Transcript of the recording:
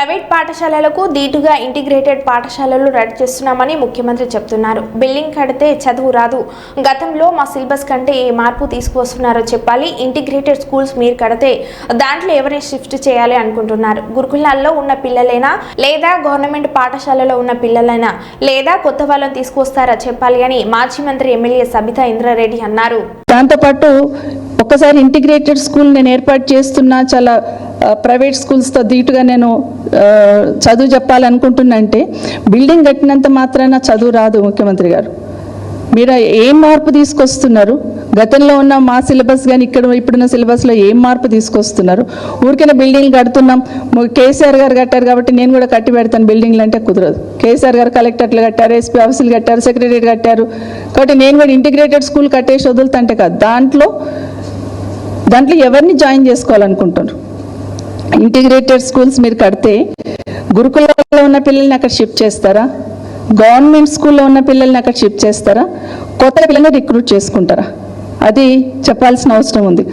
Private పాఠశాలలకు దీటుగా integrated పాఠశాలలు రెడీ చేస్తున్నామని ముఖ్యమంత్రి చెప్తున్నారు. బిల్డింగ్ కడితే చదువు రాదు. గతంలో మా సిలబస్ కంటే ఏ మార్పు తీసుకువస్తున్నారో చెప్పాలి. ఇంటిగ్రేటెడ్ స్కూల్స్ మీరు కడితే దాంట్లో ఎవరిని షిఫ్ట్ చేయాలి అనుకుంటున్నారు. గురుకులాల్లో ఉన్న పిల్లలైనా లేదా గవర్నమెంట్ పాఠశాలలో ఉన్న పిల్లలైనా లేదా కొత్త వాళ్ళని తీసుకొస్తారా చెప్పాలి అని మాజీ మంత్రి ఎమ్మెల్యే సబితా ఇంద్రారెడ్డి అన్నారు. దాంతోపాటు ఒక్కసారి ఇంటిగ్రేటెడ్ స్కూల్ నేను ఏర్పాటు చేస్తున్నా, చాలా ప్రైవేట్ స్కూల్స్తో ధీటుగా నేను చదువు చెప్పాలనుకుంటున్నా అంటే బిల్డింగ్ కట్టినంత మాత్రాన చదువు రాదు. ముఖ్యమంత్రి గారు, మీరు ఏం మార్పు తీసుకొస్తున్నారు? గతంలో ఉన్న మా సిలబస్ కానీ ఇప్పుడున్న సిలబస్లో ఏం మార్పు తీసుకొస్తున్నారు? ఊరికైనా బిల్డింగ్లు కడుతున్నాం, కేసీఆర్ గారు కట్టారు కాబట్టి నేను కూడా కట్టి పెడతాను బిల్డింగ్లు అంటే కుదరదు. కేసీఆర్ గారు కలెక్టర్లు కట్టారు, ఎస్పీ ఆఫీసులు కట్టారు, సెక్రటరీ కట్టారు కాబట్టి నేను కూడా ఇంటిగ్రేటెడ్ స్కూల్ కట్టేసి వదులుతుంటే కాదు. దాంట్లో ఎవరిని జాయిన్ చేసుకోవాలనుకుంటున్నారు? ఇంటిగ్రేటెడ్ స్కూల్స్ మీరు కడితే గురుకులాల్లో ఉన్న పిల్లల్ని అక్కడ షిఫ్ట్ చేస్తారా? గవర్నమెంట్ స్కూల్లో ఉన్న పిల్లల్ని అక్కడ షిఫ్ట్ చేస్తారా? కొత్త పిల్లల్ని రిక్రూట్ చేసుకుంటారా? అది చెప్పాల్సిన అవసరం ఉంది.